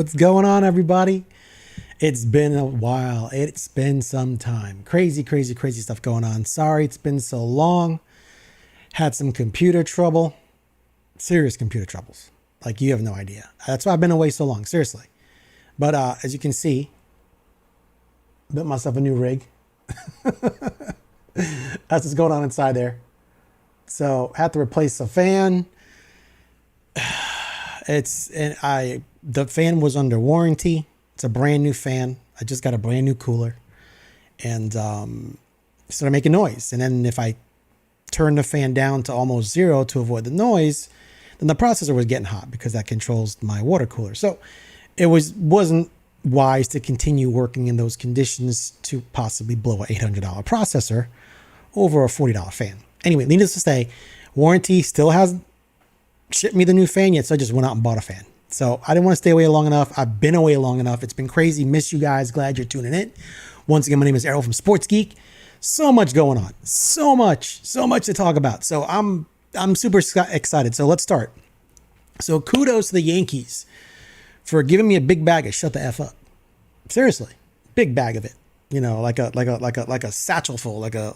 What's going on, everybody? It's been a while. It's been some time. Crazy, crazy, crazy stuff going on. Sorry it's been so long. Had some computer trouble. Serious computer troubles. Like, you have no idea. That's why I've been away so long. Seriously. But as you can see, built myself a new rig. That's what's going on inside there. So had to replace the fan. The fan was under warranty. It's a brand new fan. I just got a brand new cooler, and started making noise. And then if I turned the fan down to almost zero to avoid the noise, then the processor was getting hot because that controls my water cooler. So it wasn't wise to continue working in those conditions to possibly blow an $800 processor over a $40 fan. Anyway, needless to say, warranty still hasn't shipped me the new fan yet, so I just went out and bought a fan. So I didn't want to stay away long enough. I've been away long enough. It's been crazy. Miss you guys. Glad you're tuning in. Once again, my name is Errol from Sports Geek. So much going on. So much to talk about. So I'm super excited. So let's start. So kudos to the Yankees for giving me a big bag of shut the F up. Seriously, big bag of it. You know, like a satchel full, like a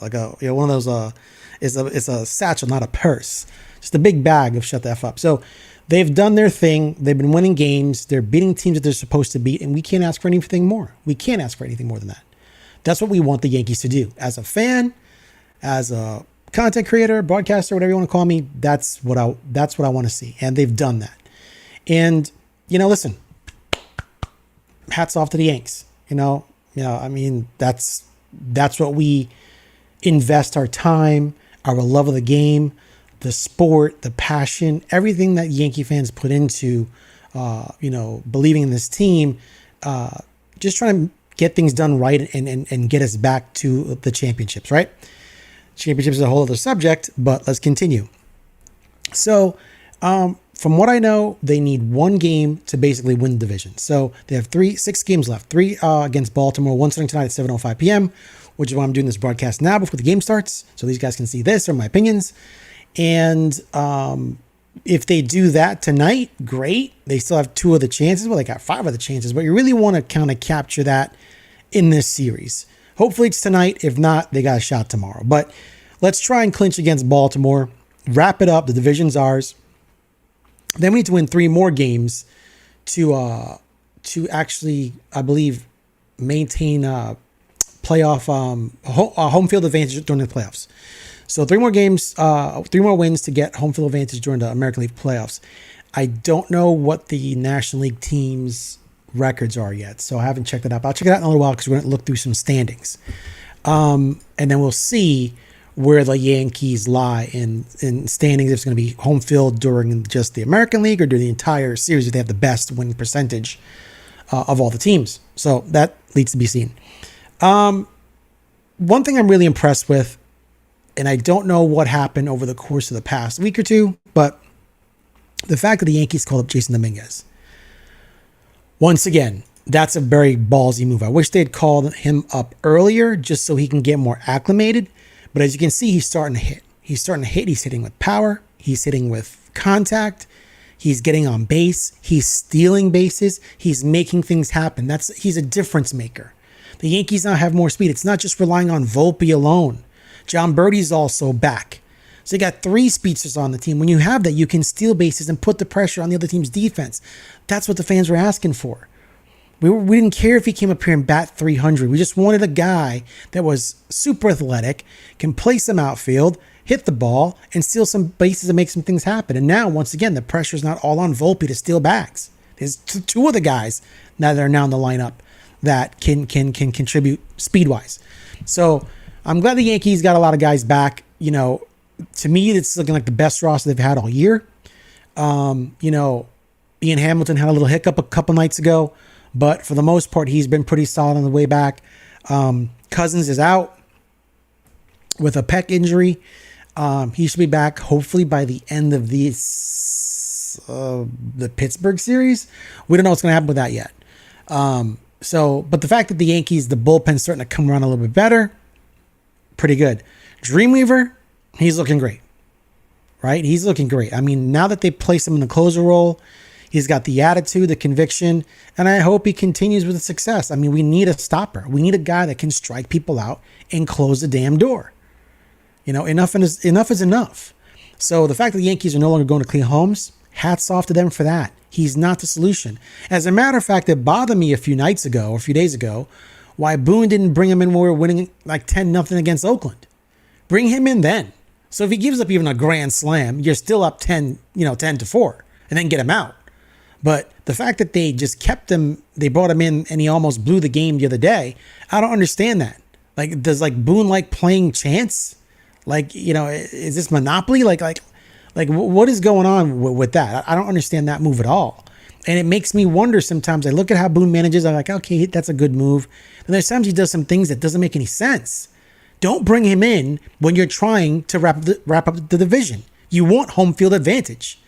one of those it's a satchel, not a purse. Just a big bag of shut the F up. So they've done their thing. They've been winning games. They're beating teams that they're supposed to beat, and we can't ask for anything more. We can't ask for anything more than that. That's what we want the Yankees to do. As a fan, as a content creator, broadcaster, whatever you want to call me, that's what I want to see. And they've done that. And listen, hats off to the Yanks. I mean, that's what we invest our time, our love of the game, the sport, the passion, everything that Yankee fans put into, believing in this team, just trying to get things done right and get us back to the championships, right? Championships is a whole other subject, but let's continue. So, from what I know, they need one game to basically win the division. So they have 6 games left, 3 against Baltimore, 1 starting tonight at 7:05 p.m., which is why I'm doing this broadcast now before the game starts. So these guys can see this or my opinions. And if they do that tonight, great. They still have 2 of the chances. Well, they got 5 of the chances, but you really want to kind of capture that in this series. Hopefully it's tonight. If not, they got a shot tomorrow. But let's try and clinch against Baltimore. Wrap it up. The division's ours. Then we need to win 3 more games to actually, I believe, maintain playoff home field advantage during the playoffs. So 3 more games, 3 more wins to get home field advantage during the American League playoffs. I don't know what the National League teams' records are yet, so I haven't checked it out. But I'll check it out in a little while because we're going to look through some standings. And then we'll see where the Yankees lie in standings. If it's going to be home field during just the American League or during the entire series, if they have the best winning percentage of all the teams. So that needs to be seen. One thing I'm really impressed with, and I don't know what happened over the course of the past week or two, but the fact that the Yankees called up Jason Dominguez. Once again, that's a very ballsy move. I wish they'd called him up earlier just so he can get more acclimated. But as you can see, he's starting to hit. He's hitting with power. He's hitting with contact. He's getting on base. He's stealing bases. He's making things happen. He's a difference maker. The Yankees now have more speed. It's not just relying on Volpe alone. John Birdie's also back. So you got 3 speedsters on the team. When you have that, you can steal bases and put the pressure on the other team's defense. That's what the fans were asking for. We didn't care if he came up here and bat 300. We just wanted a guy that was super athletic, can play some outfield, hit the ball, and steal some bases and make some things happen. And now, once again, the pressure is not all on Volpe to steal bags. There's 2 of the guys now that are now in the lineup that can contribute speed-wise. So I'm glad the Yankees got a lot of guys back. To me, it's looking like the best roster they've had all year. Ian Hamilton had a little hiccup a couple nights ago, but for the most part, he's been pretty solid on the way back. Cousins is out with a pec injury. He should be back hopefully by the end of the Pittsburgh series. We don't know what's going to happen with that yet. But the fact that the Yankees, the bullpen's starting to come around a little bit better, pretty good. Dreamweaver, he's looking great, right? He's looking great. I mean, now that they place him in the closer role, He's got the attitude, the conviction, and I hope he continues with the success. I mean, we need a stopper. We need a guy that can strike people out and close the damn door. Enough is enough. So the fact that the Yankees are no longer going to Clay Holmes, hats off to them for that. He's not the solution. As a matter of fact, it bothered me a few days ago, why Boone didn't bring him in when we were winning like 10-0 against Oakland. Bring him in then. So if he gives up even a grand slam, you're still up 10-4, and then get him out. But the fact that they just kept him, they brought him in, and he almost blew the game the other day, I don't understand that. Like, does Boone like playing chance? Is this Monopoly? What is going on with that? I don't understand that move at all. And it makes me wonder sometimes. I look at how Boone manages. I'm like, okay, that's a good move. And there's times he does some things that doesn't make any sense. Don't bring him in when you're trying to wrap up the division. You want home field advantage.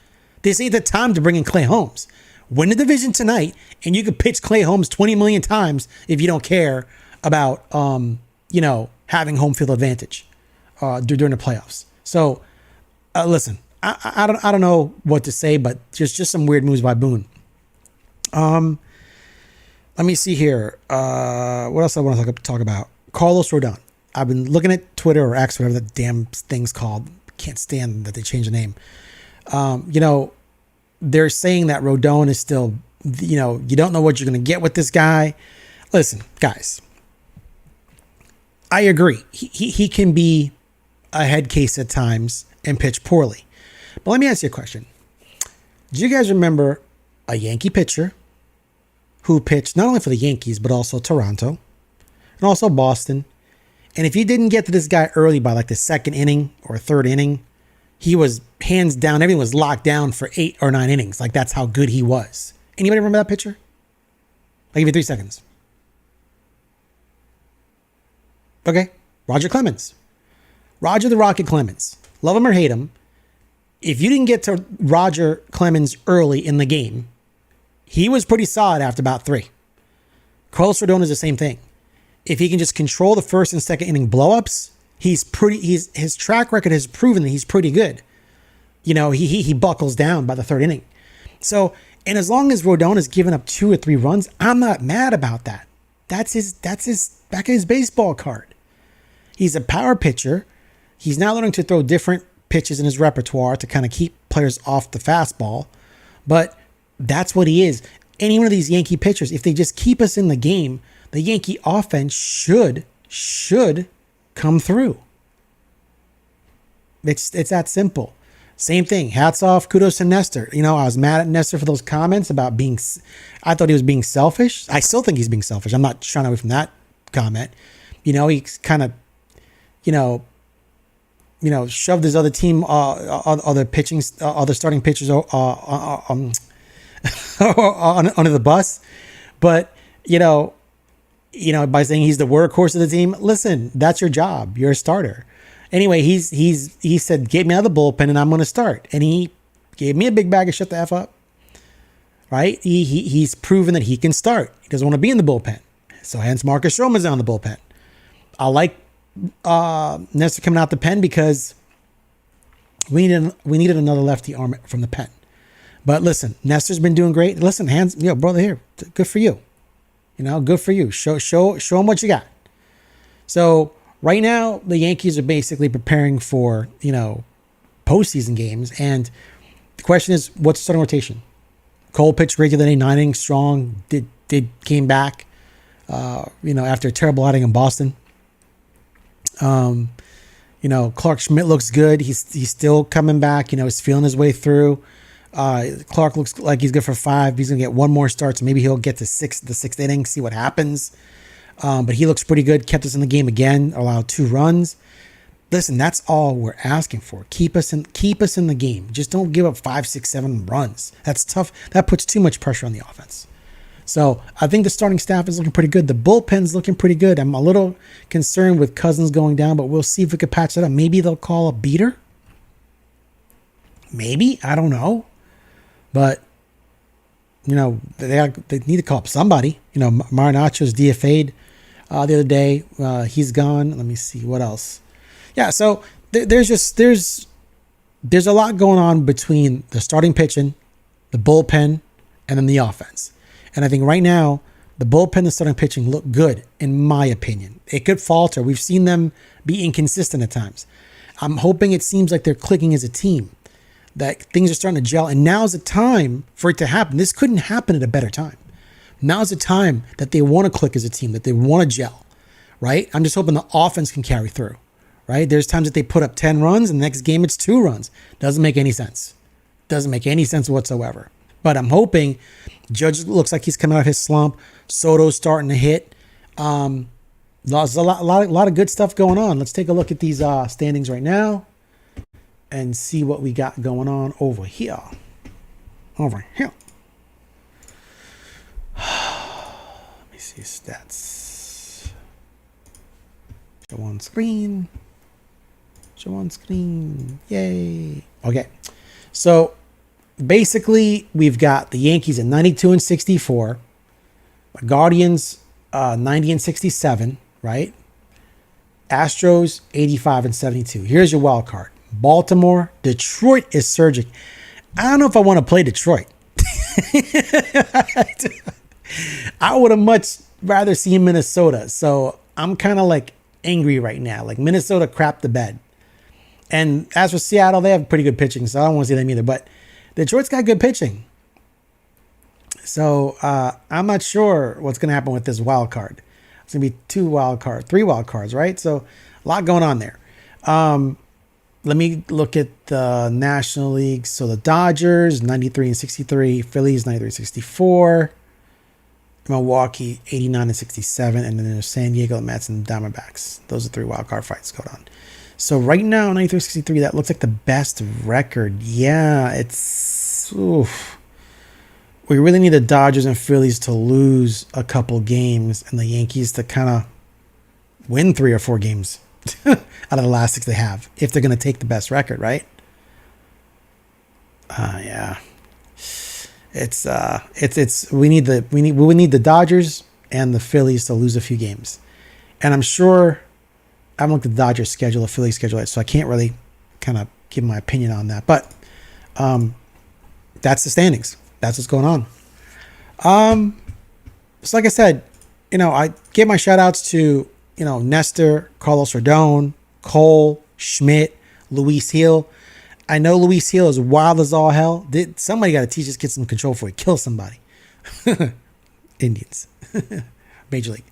This ain't the time to bring in Clay Holmes. Win the division tonight, and you can pitch Clay Holmes 20 million times if you don't care about, having home field advantage during the playoffs. So, listen, I don't know what to say, but just some weird moves by Boone. Let me see here. What else I want to talk about? Carlos Rodon. I've been looking at Twitter or X, whatever the damn thing's called. Can't stand that they changed the name. They're saying that Rodon is still, you don't know what you're going to get with this guy. Listen, guys, I agree. He can be a head case at times and pitch poorly. But let me ask you a question. Do you guys remember a Yankee pitcher who pitched not only for the Yankees, but also Toronto and also Boston? And if you didn't get to this guy early by like the second inning or third inning, he was hands down, everything was locked down for 8 or 9 innings. Like, that's how good he was. Anybody remember that pitcher? I'll give you 3 seconds. Okay. Roger Clemens. Roger the Rocket Clemens. Love him or hate him. If you didn't get to Roger Clemens early in the game, he was pretty solid after about 3. Carlos Rodon is the same thing. If he can just control the first and second inning blowups, his track record has proven that he's pretty good. He buckles down by the third inning. So, and as long as Rodon has given up 2 or 3 runs, I'm not mad about that. That's his back of his baseball card. He's a power pitcher. He's now learning to throw different pitches in his repertoire to kind of keep players off the fastball. But that's what he is. Any one of these Yankee pitchers, if they just keep us in the game, the Yankee offense should come through. It's that simple. Same thing. Hats off. Kudos to Nestor. I was mad at Nestor for those comments about I thought he was being selfish. I still think he's being selfish. I'm not shying away from that comment. He's kind of, shoved his other team, other starting pitchers under the bus. But, by saying he's the workhorse of the team, listen, that's your job. You're a starter. Anyway, he said, get me out of the bullpen and I'm going to start. And he gave me a big bag of shut the F up. Right? He's proven that he can start. He doesn't want to be in the bullpen. So hence Marcus Stroman's on the bullpen. I like Nestor coming out the pen because we needed another lefty arm from the pen. But listen, Nestor's been doing great. Listen, brother here, good for you. Good for you. Show him what you got. So right now, the Yankees are basically preparing for, postseason games. And the question is, what's the starting rotation? Cole pitched great the other day, 9 innings strong, came back, after a terrible outing in Boston. Clark Schmidt looks good. He's still coming back. He's feeling his way through. Clark looks like he's good for 5. He's going to get 1 more start, so maybe he'll get to the 6th inning, see what happens. But he looks pretty good. Kept us in the game again, allowed 2 runs. Listen, that's all we're asking for. Keep us in the game. Just don't give up 5, 6, 7 runs. That's tough. That puts too much pressure on the offense. So I think the starting staff is looking pretty good. The bullpen's looking pretty good. I'm a little concerned with Cousins going down, but we'll see if we could patch that up. Maybe they'll call a beater. Maybe. I don't know. But, they need to call up somebody. Marinaccio's DFA'd the other day. He's gone. Let me see. What else? Yeah, so there's a lot going on between the starting pitching, the bullpen, and then the offense. And I think right now, the bullpen and starting pitching look good, in my opinion. It could falter. We've seen them be inconsistent at times. I'm hoping it seems like they're clicking as a team, that things are starting to gel. And now's the time for it to happen. This couldn't happen at a better time. Now's the time that they want to click as a team, that they want to gel, right? I'm just hoping the offense can carry through, right? There's times that they put up 10 runs and the next game it's 2 runs. Doesn't make any sense. Doesn't make any sense whatsoever. But I'm hoping Judge looks like he's coming out of his slump. Soto's starting to hit. There's a lot of good stuff going on. Let's take a look at these standings right now and see what we got going on over here. Over here. Let me see stats. Show on screen. Show on screen. Yay. Okay. So basically, we've got the Yankees at 92 and 64. The Guardians 90 and 67, right? Astros 85 and 72. Here's your wild card. Baltimore, Detroit is surging. I don't know if I want to play Detroit. I would have much rather seen Minnesota. So I'm kind of like angry right now. Like Minnesota crapped the bed. And as for Seattle, they have pretty good pitching, so I don't want to see them either. But Detroit's got good pitching. So I'm not sure what's going to happen with this wild card. It's going to be 3 wild cards, right? So a lot going on there. Let me look at the National League. So the Dodgers, 93 and 63. Phillies, 93 and 64. Milwaukee, 89 and 67. And then there's San Diego, the Mets, and the Diamondbacks. Those are 3 wild card fights going on. So right now, 93 and 63, that looks like the best record. Yeah, it's... Oof. We really need the Dodgers and Phillies to lose a couple games and the Yankees to kind of win 3 or 4 games out of the last 6 they have, if they're going to take the best record, right? Yeah. We need the Dodgers and the Phillies to lose a few games. And I'm sure I haven't looked at the Dodgers schedule, the Phillies schedule yet, so I can't really kind of give my opinion on that. But that's the standings. That's what's going on. So like I said, I give my shout outs to, Nestor, Carlos Rodon, Cole, Schmidt, Luis Hill. I know Luis Hill is wild as all hell. Somebody got to teach this kid some control before he kills somebody. Indians. Major League.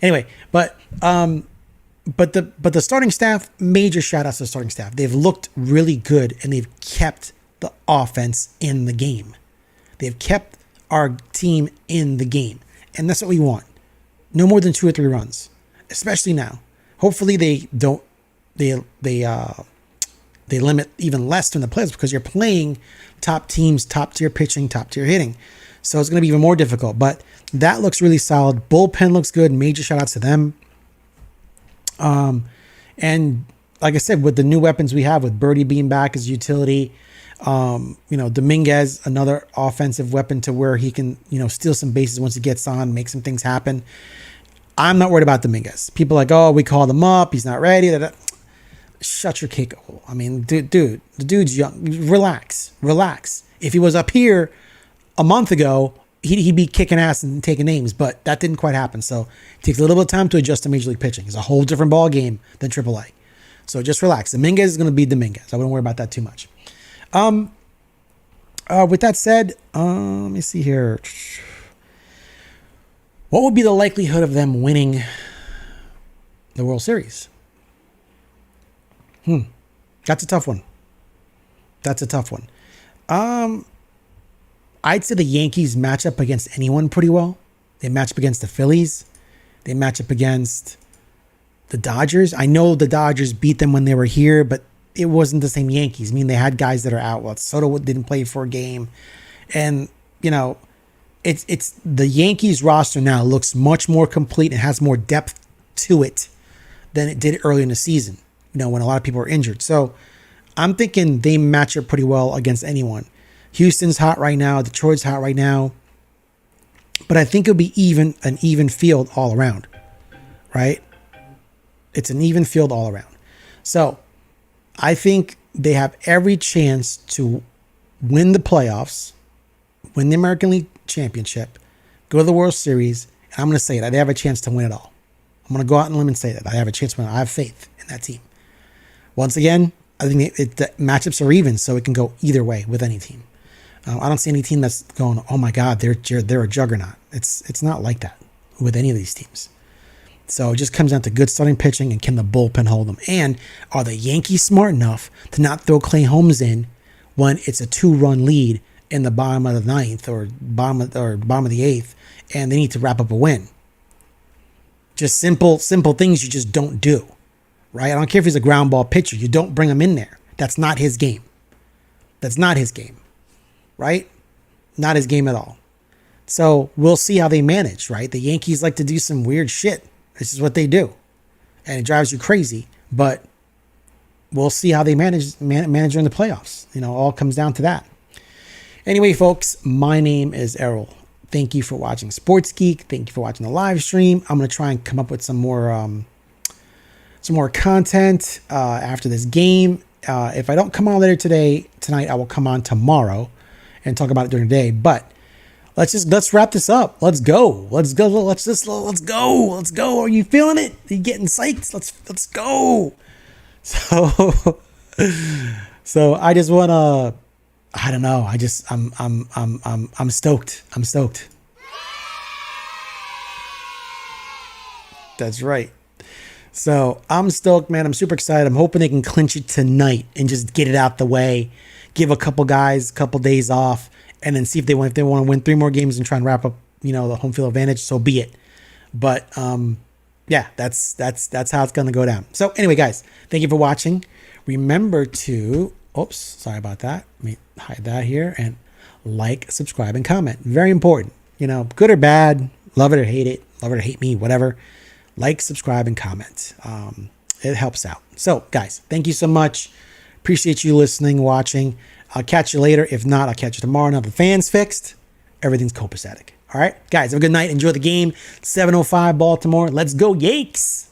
Anyway, but the starting staff, major shout outs to the starting staff. They've looked really good and they've kept the offense in the game. They've kept our team in the game. And that's what we want. No more than 2 or 3 runs, especially now. Hopefully they limit even less during the playoffs because you're playing top teams, top tier pitching, top tier hitting. So it's going to be even more difficult, but that looks really solid. Bullpen looks good. Major shout outs to them. And like I said, with the new weapons we have, with Birdie being back as utility, Dominguez, another offensive weapon to where he can, steal some bases once he gets on, make some things happen. I'm not worried about Dominguez. People are like, oh, we called him up. He's not ready. Shut your cake hole. I mean, dude, the dude's young. Relax. If he was up here a month ago, he'd be kicking ass and taking names, but that didn't quite happen. So it takes a little bit of time to adjust to Major League pitching. It's a whole different ball game than AAA. So just relax. Dominguez is going to be Dominguez. I wouldn't worry about that too much. With that said, let me see here. What would be the likelihood of them winning the World Series? That's a tough one. I'd say the Yankees match up against anyone pretty well. They match up against the Phillies. They match up against the Dodgers. I know the Dodgers beat them when they were here, but it wasn't the same Yankees. I mean, they had guys that are out. Well, Soto didn't play for a game. And, it's the Yankees roster now looks much more complete and has more depth to it than it did early in the season, when a lot of people were injured. So I'm thinking they match up pretty well against anyone. Houston's hot right now. Detroit's hot right now. But I think it'll be an even field all around, right? It's an even field all around. So I think they have every chance to win the playoffs, win the American League championship, go to the World Series, and I'm going to say that they have a chance to win it all. I'm going to go out on a limb and say that I have a chance to win. I have faith in that team. Once again, I think the matchups are even, so it can go either way with any team. I don't see any team that's going, oh my God, they're a juggernaut. It's not like that with any of these teams. So it just comes down to good starting pitching and can the bullpen hold them? And are the Yankees smart enough to not throw Clay Holmes in when it's a 2-run lead in the bottom of the ninth or bottom of the eighth, and they need to wrap up a win? Just simple things you just don't do, right? I don't care if he's a ground ball pitcher. You don't bring him in there. That's not his game. That's not his game, right? Not his game at all. So we'll see how they manage, right? The Yankees like to do some weird shit. This is what they do. And it drives you crazy, but we'll see how they manage during the playoffs. All comes down to that. Anyway, folks, my name is Errol. Thank you for watching Sports Geek. Thank you for watching the live stream. I'm going to try and come up with some more content after this game. If I don't come on later tonight, I will come on tomorrow and talk about it during the day. But let's wrap this up. Let's go. Let's go. Are you feeling it? Are you getting psyched? Let's go. So I just want to, I don't know. I'm stoked. I'm stoked. That's right. So I'm stoked, man. I'm super excited. I'm hoping they can clinch it tonight and just get it out the way. Give a couple guys a couple days off, and then see if they want to win 3 more games and try and wrap up, the home field advantage. So be it. But yeah, that's how it's gonna go down. So anyway, guys, thank you for watching. Remember to, oops, sorry about that. Let me hide that here, and like, subscribe, and comment. Very important. Good or bad, love it or hate me, whatever. Like, subscribe, and comment. It helps out. So, guys, thank you so much. Appreciate you listening, watching. I'll catch you later. If not, I'll catch you tomorrow. Now the fan's fixed. Everything's copacetic. All right, guys, have a good night. Enjoy the game. 7:05 Baltimore. Let's go, Yankees.